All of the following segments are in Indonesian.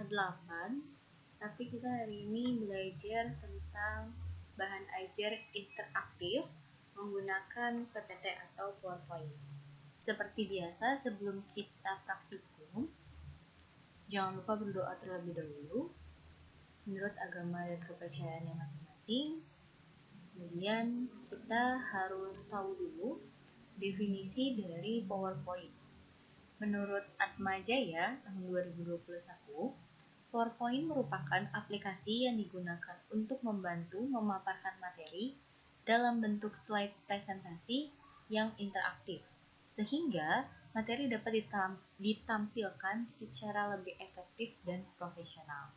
ke-8, tapi kita hari ini belajar tentang bahan ajar interaktif menggunakan PPT atau PowerPoint. Seperti biasa, sebelum kita praktikum, jangan lupa berdoa terlebih dahulu menurut agama dan kepercayaannya masing-masing. Kemudian kita harus tahu dulu definisi dari PowerPoint. Menurut Atmajaya tahun 2021, PowerPoint merupakan aplikasi yang digunakan untuk membantu memaparkan materi dalam bentuk slide presentasi yang interaktif, sehingga materi dapat ditampilkan secara lebih efektif dan profesional.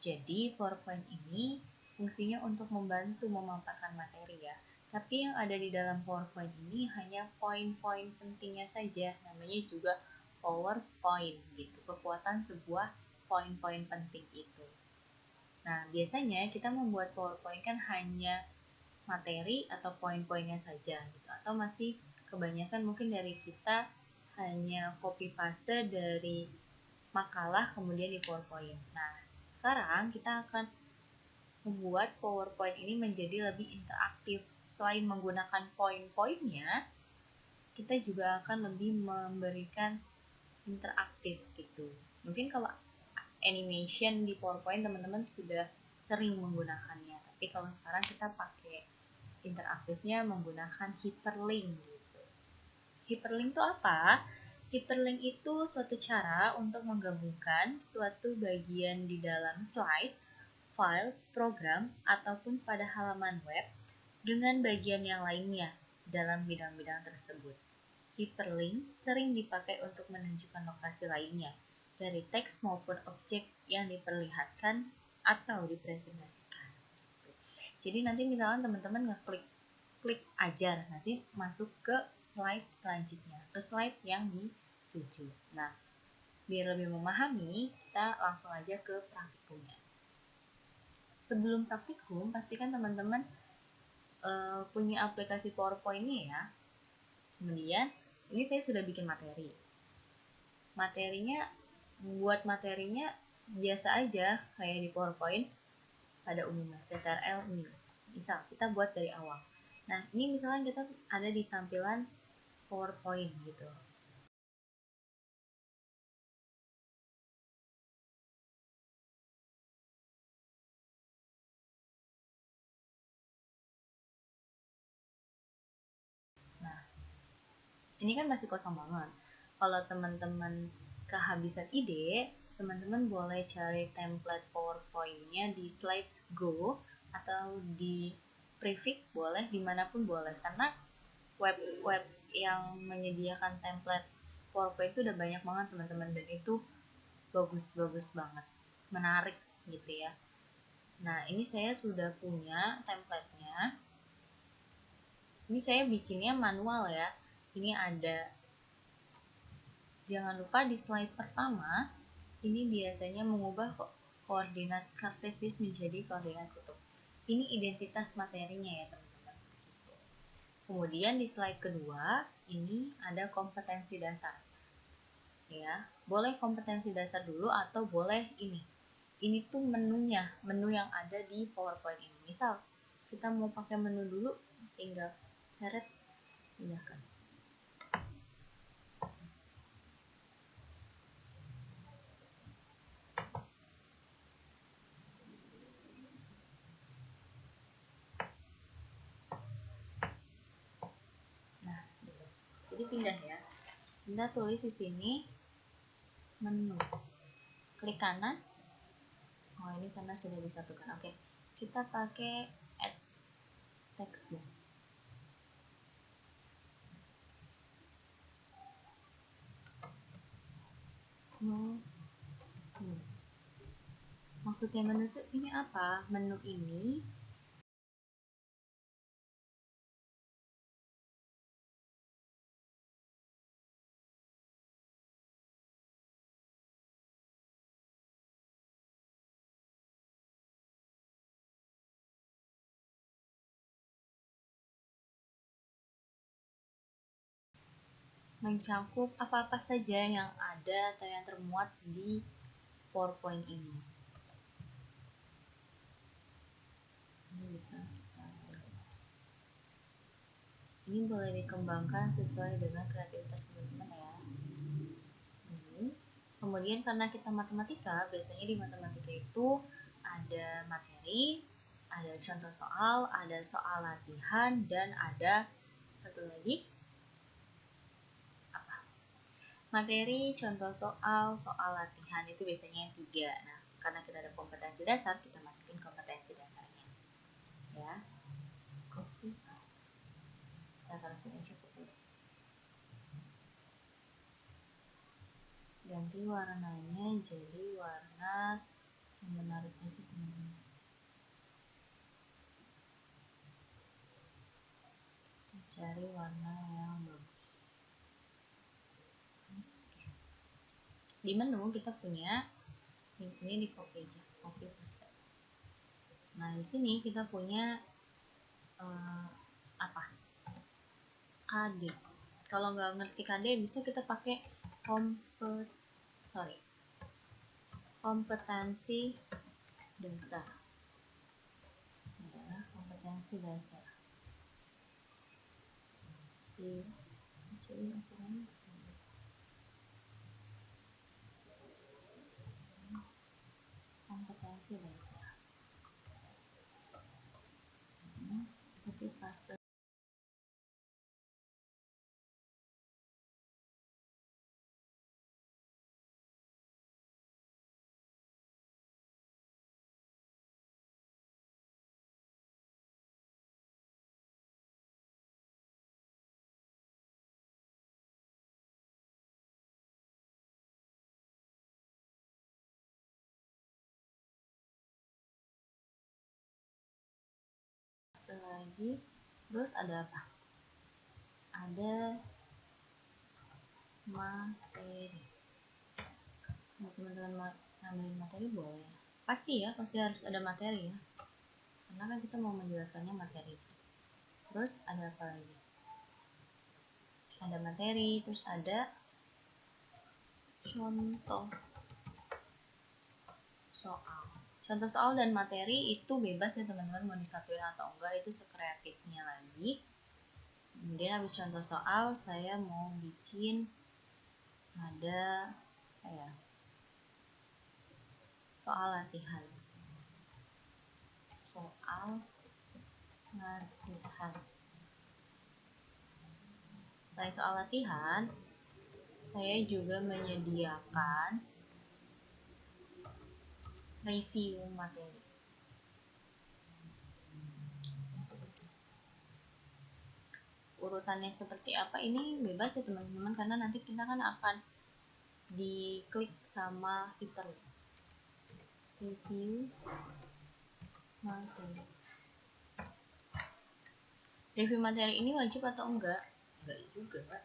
Jadi, PowerPoint ini fungsinya untuk membantu memaparkan materi ya. Tapi yang ada di dalam PowerPoint ini hanya poin-poin pentingnya saja, namanya juga PowerPoint gitu. Kekuatan sebuah poin-poin penting itu. Nah, biasanya kita membuat PowerPoint kan hanya materi atau poin-poinnya saja gitu. Atau masih kebanyakan mungkin dari kita hanya copy paste dari makalah kemudian di PowerPoint. Nah, sekarang kita akan membuat PowerPoint ini menjadi lebih interaktif. Selain menggunakan poin-poinnya, kita juga akan lebih memberikan interaktif gitu. Mungkin kalau animation di PowerPoint teman-teman sudah sering menggunakannya, tapi kalau sekarang kita pakai interaktifnya menggunakan hyperlink gitu. Hyperlink itu apa? Hyperlink itu suatu cara untuk menggabungkan suatu bagian di dalam slide, file, program, ataupun pada halaman web dengan bagian yang lainnya dalam bidang-bidang tersebut. Hyperlink sering dipakai untuk menunjukkan lokasi lainnya dari teks maupun objek yang diperlihatkan atau dipresentasikan. Jadi nanti misalkan teman-teman ngeklik ajar, nanti masuk ke slide selanjutnya, ke slide yang dituju. Nah, biar lebih memahami, kita langsung aja ke praktikumnya. Sebelum praktikum, pastikan teman-teman punya aplikasi PowerPoint-nya ya. Kemudian, ini saya sudah bikin materi. Buat materinya biasa aja kayak di PowerPoint pada umumnya, CTRL ini. Misal, kita buat dari awal. Nah, ini misalkan kita ada di tampilan PowerPoint gitu. Nah, ini kan masih kosong banget. Kalau teman-teman kehabisan ide, teman-teman boleh cari template PowerPoint-nya di Slides Go atau di Prefix boleh, dimanapun boleh. Karena web yang menyediakan template PowerPoint itu udah banyak banget teman-teman, dan itu bagus-bagus banget, menarik gitu ya. Nah, ini saya sudah punya template-nya. Ini saya bikinnya manual ya. Ini ada, jangan lupa di slide pertama, ini biasanya mengubah koordinat kartesius menjadi koordinat kutub. Ini identitas materinya ya teman-teman. Kemudian di slide kedua, ini ada kompetensi dasar. Ya, boleh kompetensi dasar dulu atau boleh ini. Ini tuh menunya, menu yang ada di PowerPoint ini. Misal, kita mau pakai menu dulu, tinggal seret, pindahkan. Nah, gitu. Jadi pindah ya. Pindah, tulis di sini menu. Klik kanan. Oh, ini karena sudah disatukan. Oke. Kita pakai add textbook. Maksudnya menu itu ini apa? Menu ini mencakup apa-apa saja yang ada atau yang termuat di PowerPoint ini. Ini bisa kita perluas. Ini boleh dikembangkan sesuai dengan kreativitas teman-teman ya. Kemudian karena kita matematika, biasanya di matematika itu ada materi, ada contoh soal, ada soal latihan, dan ada satu lagi apa? Materi, contoh soal, soal latihan itu biasanya yang 3. Nah, karena kita ada kompetensi dasar, kita masukin kompetensi dasarnya. Ya. Copy paste. Kita taruh sini cukup dulu. Ganti warnanya jadi warna yang menarik aja teman-teman. Cari warna yang bagus. Di menu kita punya ini, di copy aja, copy paste. Nah di sini kita punya apa? KD. Kalau nggak ngerti KD bisa kita pakai kompetensi dasar. Ya, kompetensi dasar. Kompetensi dasar. Copy paste. Lagi, terus ada apa? Ada materi. Teman-teman nambahin materi boleh. Pasti harus ada materi ya. Karena kan kita mau menjelaskannya materi. Terus ada apa lagi? Ada materi, terus ada contoh soal. Contoh soal dan materi itu bebas ya teman-teman, mau disatuin atau enggak itu sekreatifnya lagi. Kemudian habis contoh soal saya mau bikin ada soal latihan. Selain soal latihan, saya juga menyediakan review materi. Urutannya seperti apa ini bebas ya teman-teman, karena nanti kita kan akan diklik sama hyperlink. Review materi. Review materi ini wajib atau enggak? Enggak juga.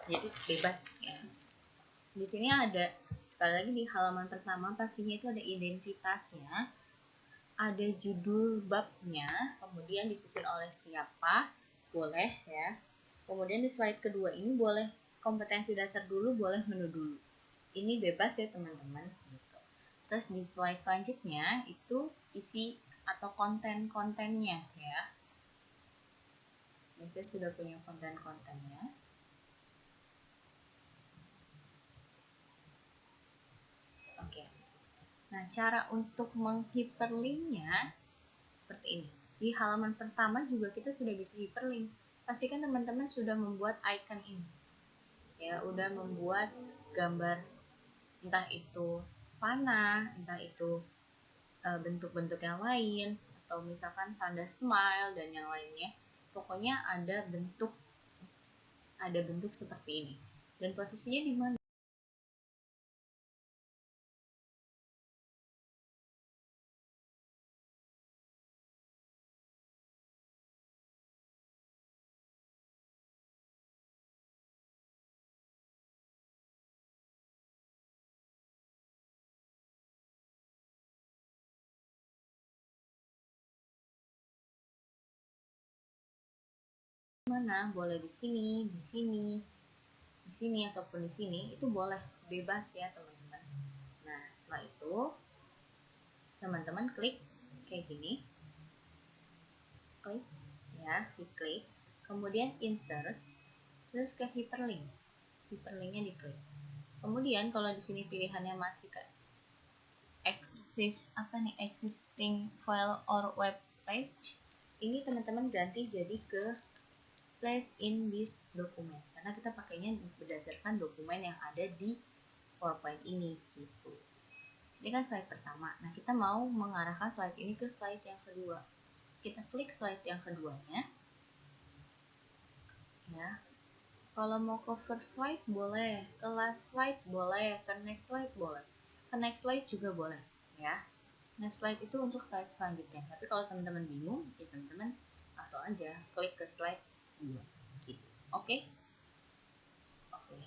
Jadi bebas ya. Di sini ada sekali lagi di halaman pertama pastinya itu ada identitasnya, ada judul babnya, kemudian disusun oleh siapa, boleh ya. Kemudian di slide kedua ini boleh kompetensi dasar dulu, boleh menu dulu. Ini bebas ya teman-teman. Gitu. Terus di slide selanjutnya itu isi atau konten-kontennya ya. Ini saya sudah punya konten-kontennya. Oke. Nah, cara untuk menghiperlinknya seperti ini. Di halaman pertama juga kita sudah bisa hyperlink. Pastikan teman-teman sudah membuat icon ini. Ya, udah membuat gambar entah itu panah, entah itu bentuk-bentuk yang lain, atau misalkan tanda smile dan yang lainnya. Pokoknya ada bentuk seperti ini. Dan posisinya di mana? Mana? Boleh di sini, di sini, di sini ataupun di sini, itu boleh bebas ya teman-teman. Nah, teman-teman klik kayak gini, klik ya, diklik, kemudian insert, terus ke hyperlink, hyperlinknya diklik. Kemudian kalau di sini pilihannya masih ke existing file or web page, ini teman-teman ganti jadi ke place in this document, karena kita pakainya berdasarkan dokumen yang ada di PowerPoint ini gitu. Ini kan slide pertama. Nah, kita mau mengarahkan slide ini ke slide yang kedua. Kita klik slide yang keduanya. Ya. Kalau mau ke first slide boleh, ke last slide boleh, ke next slide boleh. Ke next slide juga boleh, ya. Next slide itu untuk slide selanjutnya. Tapi kalau teman-teman bingung, ya teman-teman langsung aja klik ke slide 2. Gitu. Oke? Oke.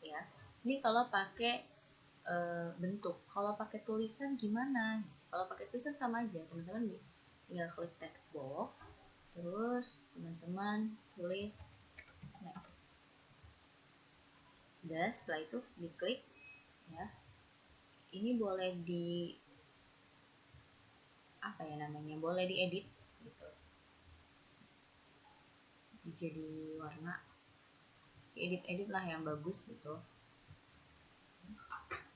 Ya. Ini kalau pakai bentuk. Kalau pakai tulisan gimana? Kalau pakai tulisan sama aja, teman-teman tinggal klik text box, terus teman-teman tulis next. Udah, setelah itu diklik ya. Ini boleh di boleh diedit gitu. Jadi warna, edit lah yang bagus gitu.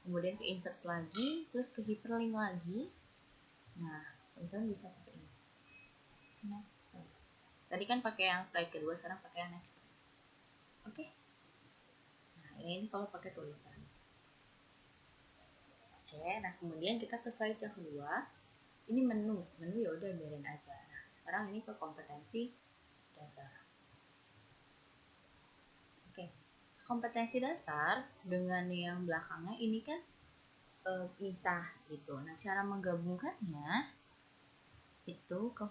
Kemudian ke insert lagi, terus ke hyperlink lagi. Nah, teman-teman bisa pakai ini. Next. Tadi kan pakai yang slide kedua, sekarang pakai yang next. Oke. Nah, ini kalau pakai tulisan. Oke, nah kemudian kita ke slide yang kedua. Ini menu ya udah biarin aja. Nah, sekarang ini ke kompetensi dasar. Oke. Kompetensi dasar dengan yang belakangnya ini kan misah gitu. Nah, cara menggabungkannya itu ke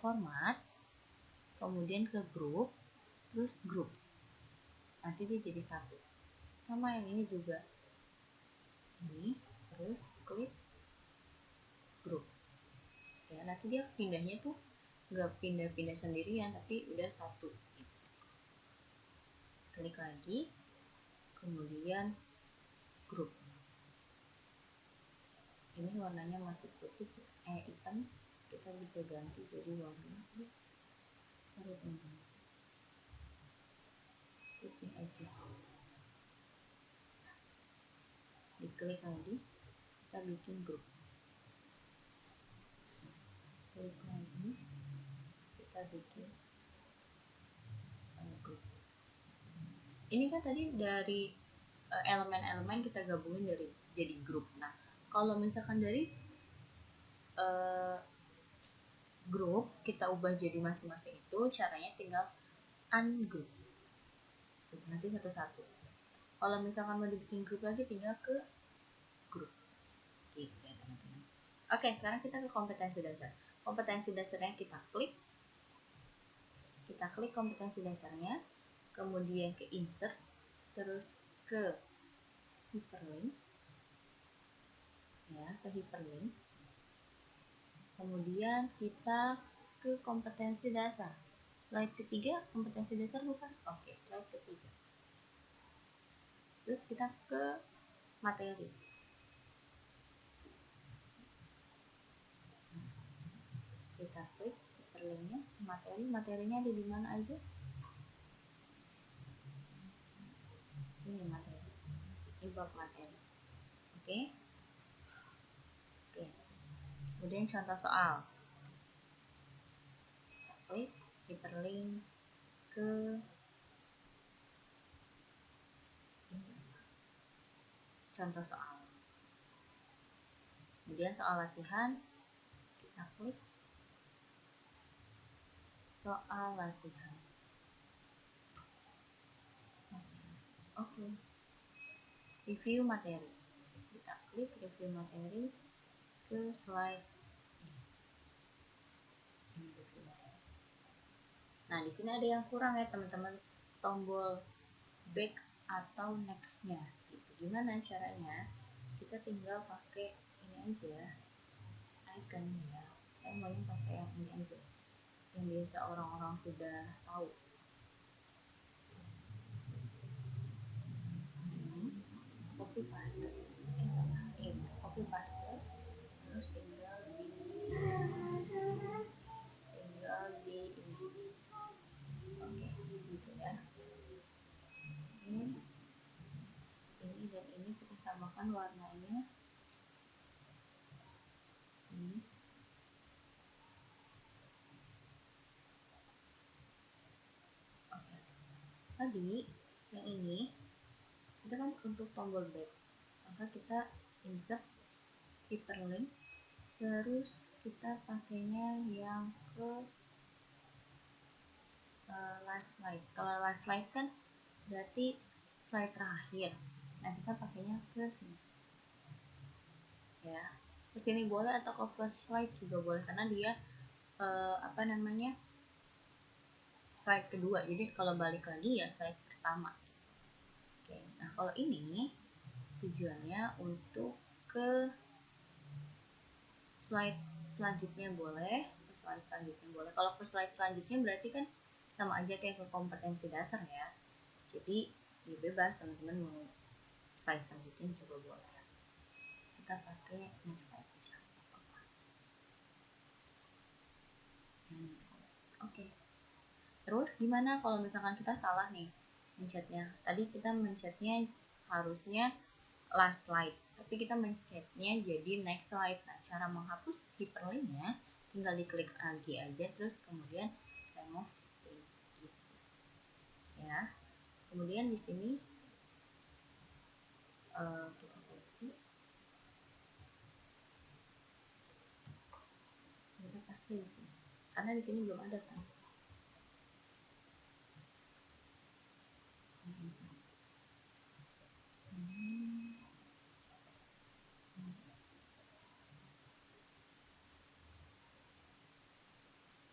format, kemudian ke grup, terus grup. Nanti dia jadi satu. Sama yang ini juga. Ini, terus klik grup. Ya, nanti dia pindahnya tuh nggak pindah-pindah sendirian, tapi udah satu. Klik lagi, kemudian grup. Ini warnanya masih putih, hitam, kita bisa ganti jadi warna putih aja. Diklik lagi, kita bikin grup. Klik lagi, kita bikin grup. Ini kan tadi dari elemen-elemen kita gabungin dari jadi grup. Nah, kalau misalkan dari grup kita ubah jadi masing-masing itu, caranya tinggal ungroup. Nanti satu-satu. Kalau misalkan mau dibikin grup lagi, tinggal ke grup. Gitu ya teman-teman. Oke, sekarang kita ke kompetensi dasar. Kompetensi dasarnya kita klik kompetensi dasarnya, kemudian ke insert, terus ke hyperlink ya, ke hyperlink. Kemudian kita ke kompetensi dasar. Slide ketiga, kompetensi dasar bukan? Oke, slide ketiga. Terus kita ke materi. Kita klik hyperlinknya, materinya ada di mana aja? Ini materi, import materi. Oke. Kemudian contoh soal. Kita klik hyperlink ke contoh soal. Kemudian soal latihan, kita klik soal latihan. Oke. Review materi. Kita klik review materi ke slide ini. Nah, di sini ada yang kurang ya teman-teman, tombol back atau next-nya. Gitu. Gimana caranya? Kita tinggal pakai ini aja, icon ya. Saya maunya pakai yang ini aja, yang biasa orang-orang sudah tahu. Ini copy paste, copy paste, terus tinggal di ini. Oke, gitu ya. Ini dan ini kita samakan warnanya. Oke. Tadi yang ini kita kan untuk tombol back, maka kita insert hyperlink, terus kita pakainya yang ke last slide. Kalau last slide kan berarti slide terakhir. Nah, kita pakainya ke sini. Ya, ke sini boleh atau ke first slide juga boleh karena dia slide kedua. Jadi kalau balik lagi ya slide pertama. Oke. Nah, kalau ini tujuannya untuk ke slide selanjutnya boleh, Kalau ke slide selanjutnya berarti kan sama aja kayak ke kompetensi dasar ya. Jadi ya bebas, teman-teman mau slide selanjutnya juga boleh. Kita pakai next slide aja. Oke. Terus gimana kalau misalkan kita salah nih mencetnya? Tadi kita mencetnya harusnya last slide, tapi kita mencetnya jadi next slide. Nah, cara menghapus hyperlinknya tinggal diklik lagi aja, terus kemudian remove link gitu. Ya. Kemudian di sini kita pasti di sini, karena di sini belum ada kan.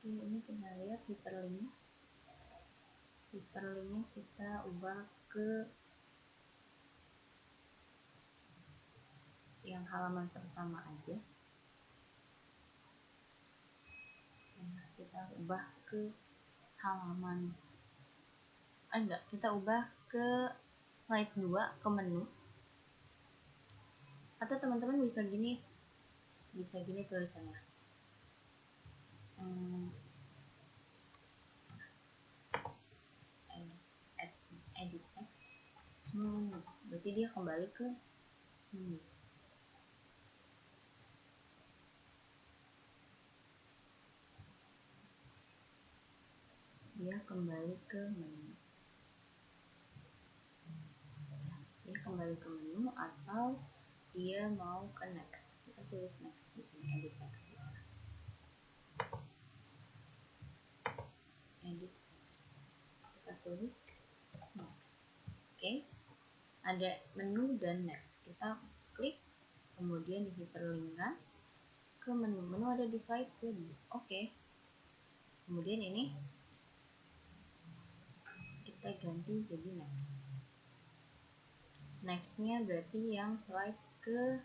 Ini kita lihat hyperlinknya kita ubah ke yang halaman pertama aja. Kita ubah ke halaman kita ubah ke slide 2 ke menu. Atau teman-teman bisa gini tulisannya. Edit text. Berarti dia kembali ke menu. Dia kembali ke menu. Atau dia mau ke next. Kita tulis next di sini, edit text. Edit text. Kita tulis next. Oke. Ada menu dan next. Kita klik, kemudian di hyperlinkkan ke menu. Menu ada di slide 2. Oke. Kemudian ini kita ganti jadi next. Next-nya berarti yang slide ke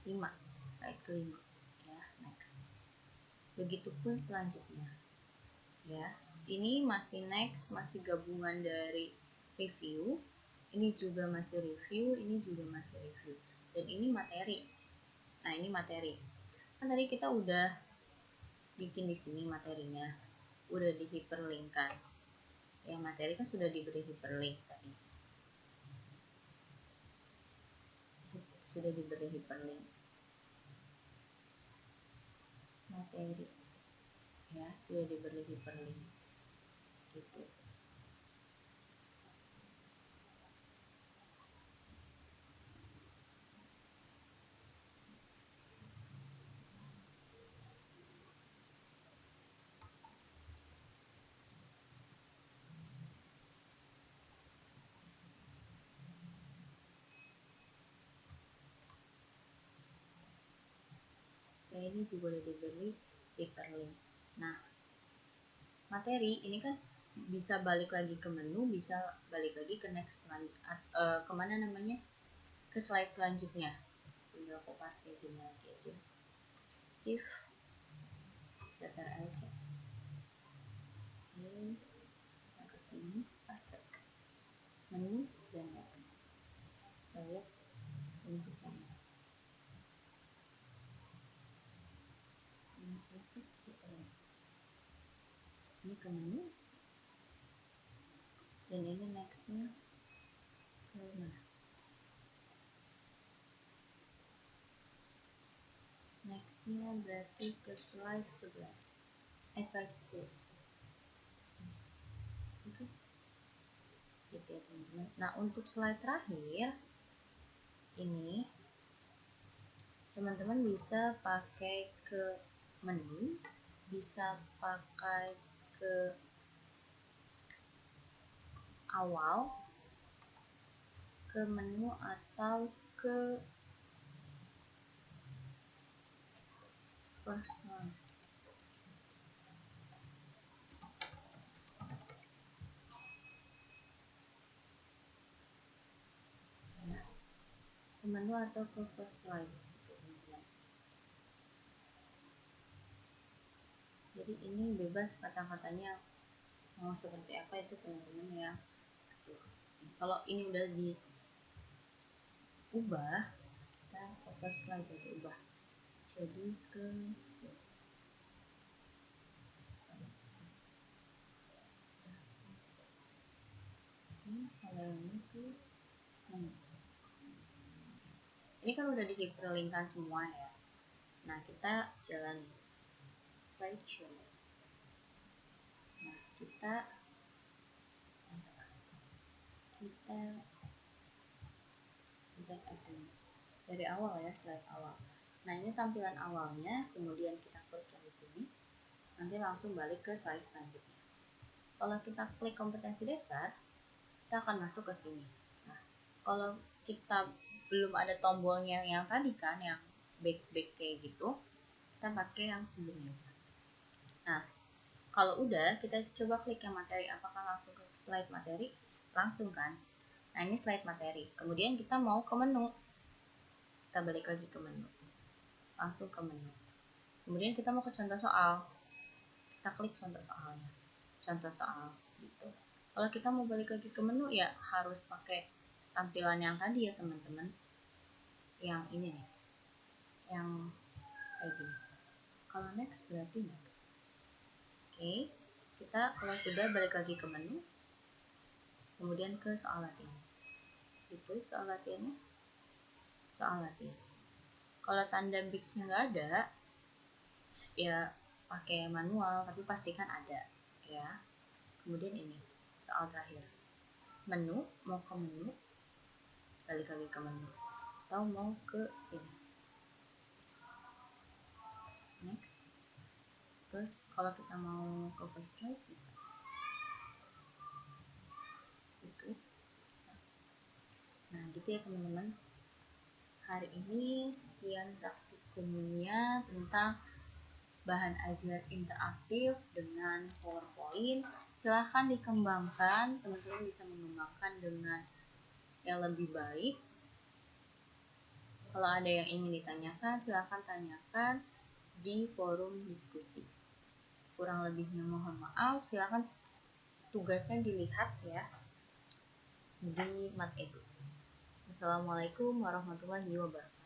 5, slide ke-5 ya. Next. Begitupun selanjutnya ya. Ini masih next, masih gabungan dari review, ini juga masih review, ini juga masih review, dan ini materi. Nah, ini materi. Kan tadi kita udah bikin di sini materinya, udah di hyperlink kan. Ya, materi kan sudah diberi hyperlink tadi. Sudah diberi hyperlink. Materi. Ya, sudah diberi hyperlink. Gitu. Ya, ini juga udah diberi hyperlink. Nah, materi ini kan bisa balik lagi ke menu, bisa balik lagi ke next kemana namanya, ke slide selanjutnya. Tinggal aku paste gini lagi aja, shift datar aja, ini ke sini, paste menu dan next. Lihat bentuknya. Ini ke menu dan ini nextnya ke mana? Nextnya berarti ke slide 11, slide 10. Oke. Gitu ya teman-teman. Nah, untuk slide terakhir ini teman-teman bisa pakai ke menu, bisa pakai ke awal, ke menu, atau ke first one. Ya, ke menu atau ke first slide. Jadi ini bebas kata-katanya mau seperti apa itu teman-teman ya. Kalau ini udah diubah, kita ke first slide itu ubah. Jadi ke kalau ini tuh ini kan udah dihiperlinkkan semua ya. Nah, kita jalan slideshow. Nah, kita dari awal ya, slide awal. Nah, ini tampilan awalnya, kemudian kita klik yang di sini, nanti langsung balik ke slide selanjutnya. Kalau kita klik kompetensi dasar, kita akan masuk ke sini. Nah, kalau kita belum ada tombolnya yang tadi kan, yang back kayak gitu, kita pakai yang sebelumnya. Nah, kalau udah, kita coba klik yang materi. Apakah langsung ke slide materi? Langsung kan? Nah, ini slide materi. Kemudian kita mau ke menu. Kita balik lagi ke menu. Langsung ke menu. Kemudian kita mau ke contoh soal. Kita klik contoh soalnya. Contoh soal gitu. Kalau kita mau balik lagi ke menu ya harus pakai tampilan yang tadi ya teman-teman. Yang ini nih. Yang kayak gini. Kalau next berarti next. Oke. Kita kalau sudah balik lagi ke menu. Kemudian ke soal latihan. Itu soal latihannya. Soal latihan. Kalau tanda bits-nya nggak ada, ya pakai manual, tapi pastikan ada ya. Kemudian ini soal terakhir, menu, mau ke menu, balik lagi ke menu, atau mau ke sini, next. Terus kalau kita mau ke first slide bisa gitu. Nah gitu ya teman-teman, hari ini sekian praktikumnya tentang bahan ajar interaktif dengan PowerPoint. Silahkan dikembangkan, teman-teman bisa mengembangkan dengan yang lebih baik. Kalau ada yang ingin ditanyakan, silahkan tanyakan di forum diskusi. Kurang lebihnya mohon maaf, silahkan tugasnya dilihat ya di Mat Edu. Assalamualaikum warahmatullahi wabarakatuh.